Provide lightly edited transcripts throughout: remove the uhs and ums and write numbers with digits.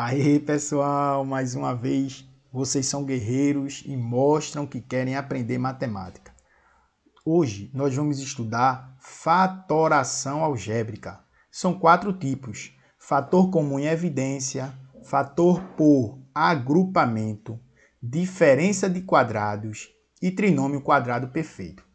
Aí, pessoal, mais uma vez, vocês são guerreiros e mostram que querem aprender matemática. Hoje nós vamos estudar fatoração algébrica. São 4 tipos: fator comum em evidência, fator por agrupamento, diferença de quadrados e trinômio quadrado perfeito.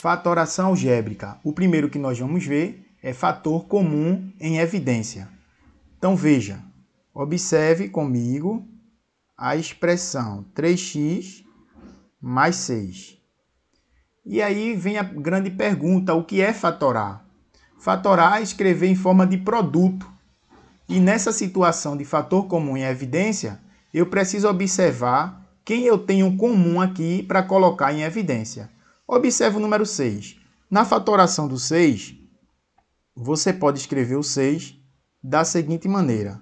Fatoração algébrica. O primeiro que nós vamos ver é fator comum em evidência. Então veja, observe comigo a expressão 3x mais 6. E aí vem a grande pergunta, o que é fatorar? Fatorar é escrever em forma de produto. E nessa situação de fator comum em evidência, eu preciso observar quem eu tenho comum aqui para colocar em evidência. Observe o número 6. Na fatoração do 6, você pode escrever o 6 da seguinte maneira: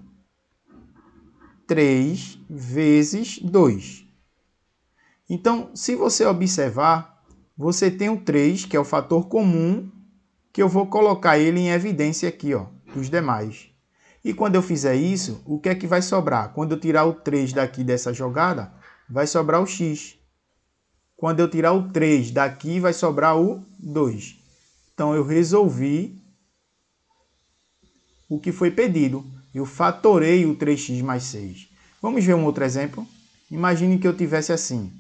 3 vezes 2. Então, se você observar, você tem o 3, que é o fator comum, que eu vou colocar ele em evidência aqui, ó, dos demais. E quando eu fizer isso, o que é que vai sobrar? Quando eu tirar o 3 daqui dessa jogada, vai sobrar o x. Quando eu tirar o 3 daqui, vai sobrar o 2. Então, eu resolvi o que foi pedido. Eu fatorei o 3x mais 6. Vamos ver um outro exemplo? Imagine que eu tivesse assim: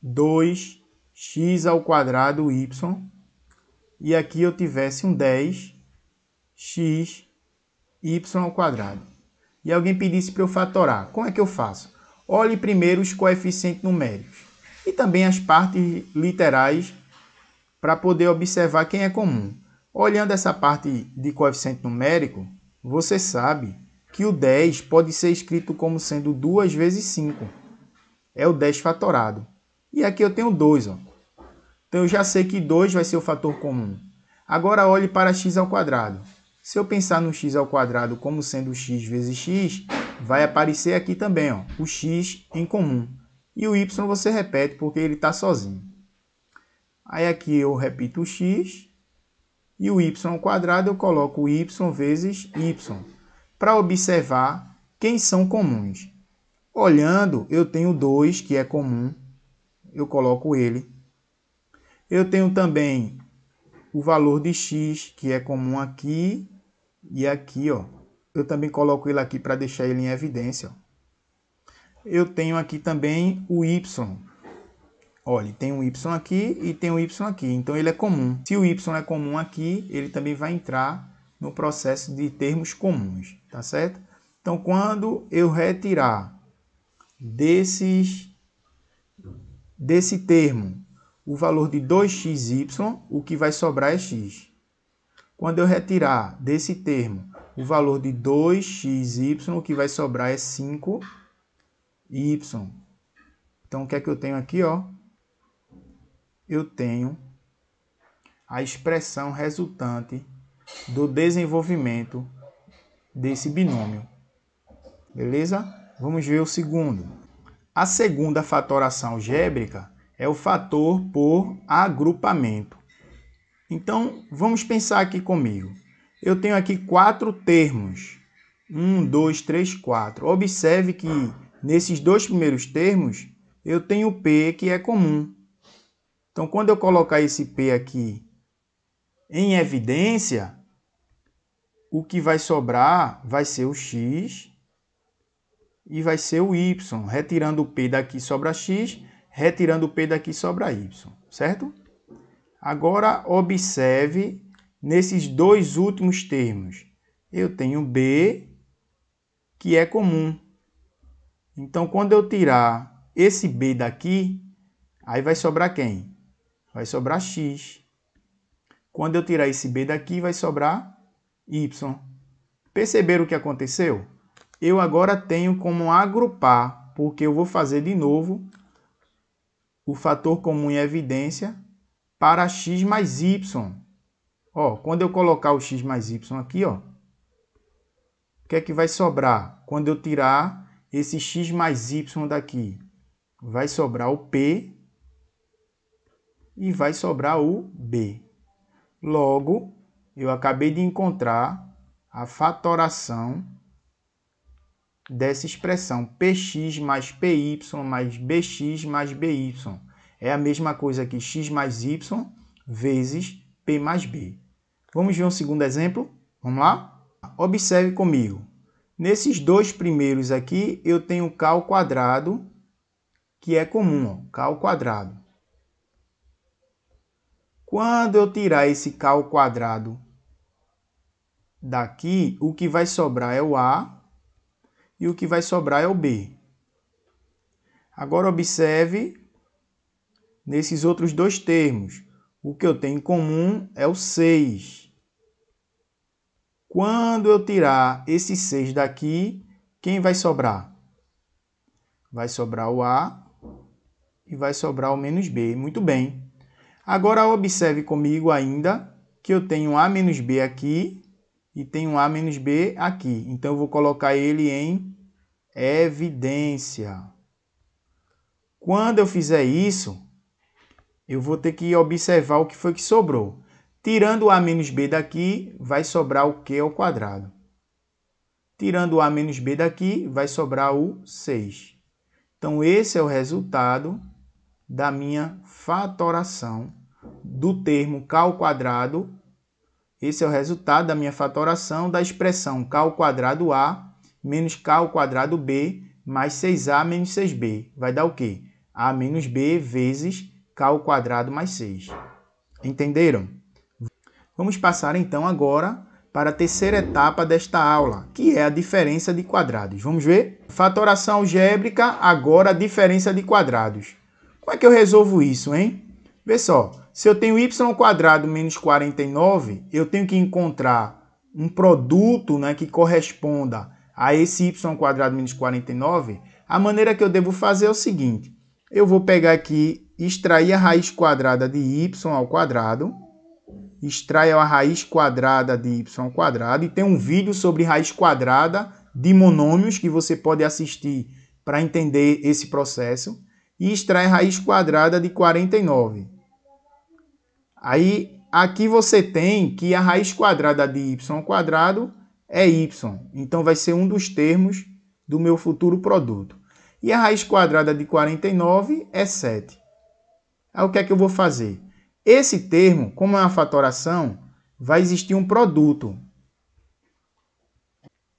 2x ao quadrado y. E aqui eu tivesse um 10x y ao quadrado. E alguém pedisse para eu fatorar. Como é que eu faço? Olhe primeiro os coeficientes numéricos e também as partes literais para poder observar quem é comum. Olhando essa parte de coeficiente numérico, você sabe que o 10 pode ser escrito como sendo 2 vezes 5. É o 10 fatorado. E aqui eu tenho 2. Ó. Então eu já sei que 2 vai ser o fator comum. Agora olhe para x ao quadrado. Se eu pensar no x ao quadrado como sendo x vezes x, vai aparecer aqui também, ó, o x em comum. E o y você repete porque ele está sozinho. Aí aqui eu repito o x e o y ao quadrado eu coloco o y vezes y para observar quem são comuns. Olhando, eu tenho 2 que é comum, eu coloco ele. Eu tenho também o valor de x que é comum aqui e aqui, ó. Eu também coloco ele aqui para deixar ele em evidência. Ó. Eu tenho aqui também o y. Olha, tem um y aqui e tem um y aqui, então ele é comum. Se o y é comum aqui, ele também vai entrar no processo de termos comuns, tá certo? Então, quando eu retirar desse termo o valor de 2xy, o que vai sobrar é x. Quando eu retirar desse termo o valor de 2xy, o que vai sobrar é 5y. Então, o que é que eu tenho aqui, ó? Eu tenho a expressão resultante do desenvolvimento desse binômio. Beleza? Vamos ver o segundo. A segunda fatoração algébrica é o fator por agrupamento. Então, vamos pensar aqui comigo. Eu tenho aqui 4 termos. 1, 2, 3, 4. Observe que nesses dois primeiros termos, eu tenho P que é comum. Então, quando eu colocar esse P aqui em evidência, o que vai sobrar vai ser o x e vai ser o y. Retirando o P daqui sobra x, retirando o P daqui sobra y, certo? Agora, observe nesses dois últimos termos. Eu tenho B, que é comum. Então, quando eu tirar esse B daqui, aí vai sobrar quem? Vai sobrar x. Quando eu tirar esse B daqui, vai sobrar y. Perceberam o que aconteceu? Eu agora tenho como agrupar, porque eu vou fazer de novo o fator comum em evidência para x mais y. Ó, quando eu colocar o x mais y aqui, ó, o que é que vai sobrar? Quando eu tirar esse x mais y daqui, vai sobrar o P e vai sobrar o b. Logo, eu acabei de encontrar a fatoração dessa expressão px mais py mais bx mais by. É a mesma coisa que x mais y vezes p mais b. Vamos ver um segundo exemplo? Vamos lá? Observe comigo. Nesses dois primeiros aqui, eu tenho k ao quadrado, que é comum, ó, k ao quadrado. Quando eu tirar esse k ao quadrado daqui, o que vai sobrar é o a e o que vai sobrar é o b. Agora observe nesses outros dois termos. O que eu tenho em comum é o 6. Quando eu tirar esse 6 daqui, quem vai sobrar? Vai sobrar o a e vai sobrar o menos b. Muito bem. Agora observe comigo ainda que eu tenho a menos b aqui e tenho a menos b aqui. Então eu vou colocar ele em evidência. Quando eu fizer isso, eu vou ter que observar o que foi que sobrou. Tirando o a menos b daqui, vai sobrar o q ao quadrado. Tirando o a menos b daqui, vai sobrar o 6. Então, esse é o resultado da minha fatoração do termo k ao quadrado. Esse é o resultado da minha fatoração da expressão k ao quadrado a menos k ao quadrado b mais 6a menos 6b. Vai dar o quê? A menos b vezes k ao quadrado mais 6. Entenderam? Vamos passar então agora para a terceira etapa desta aula, que é a diferença de quadrados. Vamos ver? Fatoração algébrica, agora a diferença de quadrados. Como é que eu resolvo isso, hein? Vê só, se eu tenho y² menos 49, eu tenho que encontrar um produto, né, que corresponda a esse y² menos 49. A maneira que eu devo fazer é o seguinte. Eu vou pegar aqui, extrair a raiz quadrada de y ao quadrado, extraia a raiz quadrada de y ao quadrado, e tem um vídeo sobre raiz quadrada de monômios que você pode assistir para entender esse processo, e extrai a raiz quadrada de 49. Aí, aqui você tem que a raiz quadrada de y ao quadrado é y, então vai ser um dos termos do meu futuro produto. E a raiz quadrada de 49 é 7. Aí o que é que eu vou fazer? Esse termo, como é uma fatoração, vai existir um produto.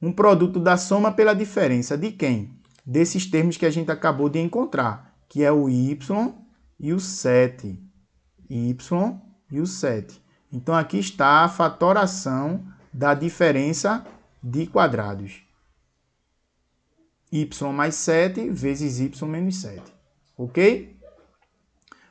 Um produto da soma pela diferença de quem? Desses termos que a gente acabou de encontrar, que é o y e o 7. Y e o 7. Então, aqui está a fatoração da diferença de quadrados. Y mais 7 vezes y menos 7. Ok?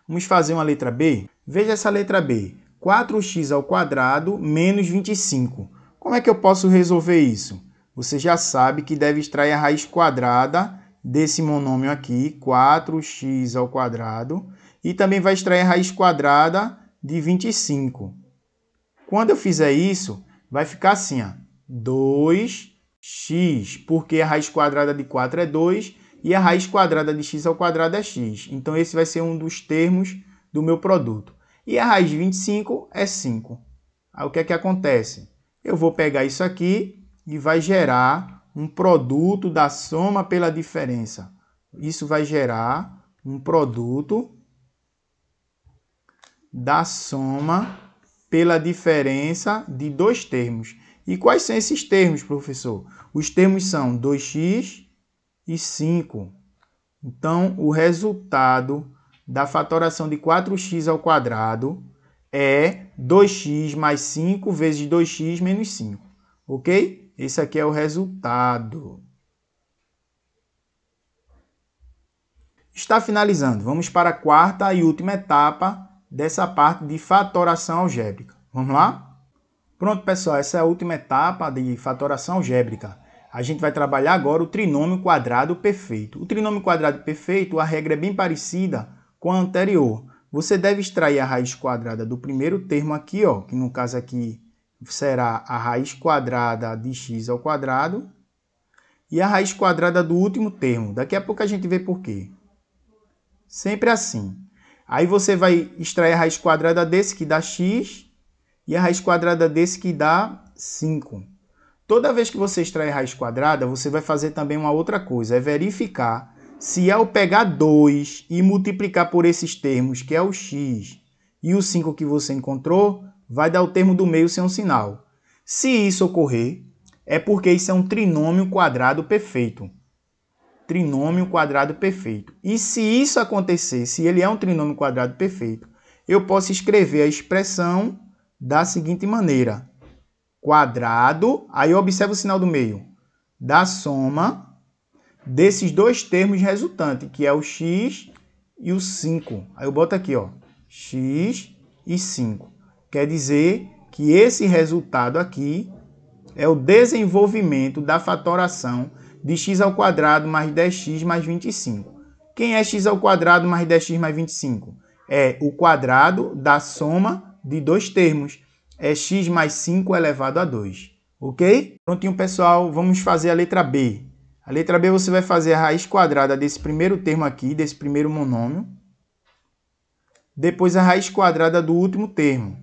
Vamos fazer uma letra B? Veja essa letra B. 4x ao quadrado menos 25. Como é que eu posso resolver isso? Você já sabe que deve extrair a raiz quadrada desse monômio aqui, 4x ao quadrado, e também vai extrair a raiz quadrada de 25. Quando eu fizer isso, vai ficar assim, ó, 2x, porque a raiz quadrada de 4 é 2 e a raiz quadrada de x ao quadrado é x. Então, esse vai ser um dos termos do meu produto. E a raiz de 25 é 5. Aí, o que é que acontece? Eu vou pegar isso aqui e vai gerar um produto da soma pela diferença. Isso vai gerar um produto da soma pela diferença de dois termos. E quais são esses termos, professor? Os termos são 2x e 5. Então, o resultado da fatoração de 4x ao quadrado é 2x mais 5 vezes 2x menos 5. Ok? Esse aqui é o resultado. Está finalizando. Vamos para a quarta e última etapa dessa parte de fatoração algébrica. Vamos lá? Pronto, pessoal. Essa é a última etapa de fatoração algébrica. A gente vai trabalhar agora o trinômio quadrado perfeito. O trinômio quadrado perfeito, a regra é bem parecida com a anterior. Você deve extrair a raiz quadrada do primeiro termo aqui, ó, que no caso aqui será a raiz quadrada de x ao quadrado, e a raiz quadrada do último termo. Daqui a pouco a gente vê por quê. Sempre assim. Aí você vai extrair a raiz quadrada desse que dá x e a raiz quadrada desse que dá 5. Toda vez que você extrair a raiz quadrada, você vai fazer também uma outra coisa, é verificar se ao pegar 2 e multiplicar por esses termos, que é o x e o 5 que você encontrou, vai dar o termo do meio sem um sinal. Se isso ocorrer, é porque isso é um trinômio quadrado perfeito. Trinômio quadrado perfeito. E se isso acontecer, se ele é um trinômio quadrado perfeito, eu posso escrever a expressão da seguinte maneira. Quadrado, aí observa o sinal do meio, da soma desses dois termos resultantes, que é o x e o 5. Aí eu boto aqui, ó, x e 5. Quer dizer que esse resultado aqui é o desenvolvimento da fatoração de x ao quadrado mais 10x mais 25. Quem é x ao quadrado mais 10x mais 25? É o quadrado da soma de dois termos. É x mais 5 elevado a 2. Ok? Prontinho, pessoal. Vamos fazer a letra B. A letra B você vai fazer a raiz quadrada desse primeiro termo aqui, desse primeiro monômio. Depois a raiz quadrada do último termo.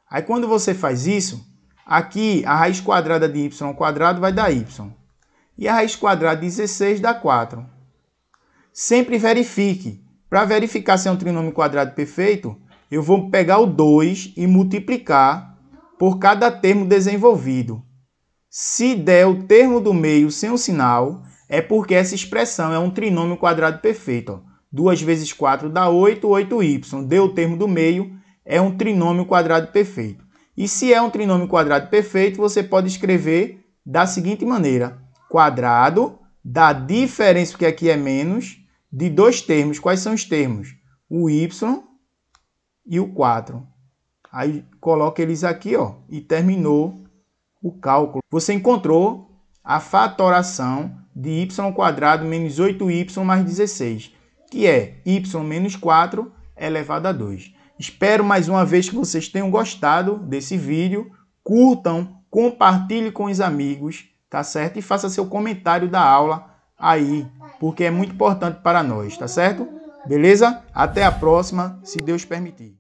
Aí quando você faz isso, aqui a raiz quadrada de y ao quadrado vai dar y. E a raiz quadrada de 16 dá 4. Sempre verifique. Para verificar se é um trinômio quadrado perfeito, eu vou pegar o 2 e multiplicar por cada termo desenvolvido. Se der o termo do meio sem o sinal, é porque essa expressão é um trinômio quadrado perfeito. Ó. 2 vezes 4 dá 8, 8y. Deu o termo do meio, é um trinômio quadrado perfeito. E se é um trinômio quadrado perfeito, você pode escrever da seguinte maneira. Quadrado da diferença, porque aqui é menos, de dois termos. Quais são os termos? O y e o 4. Aí coloca eles aqui, ó, e terminou o cálculo. Você encontrou a fatoração de y² menos 8y mais 16, que é y menos 4 elevado a 2. Espero mais uma vez que vocês tenham gostado desse vídeo. Curtam, compartilhem com os amigos, tá certo? E faça seu comentário da aula aí, porque é muito importante para nós, tá certo? Beleza? Até a próxima, se Deus permitir.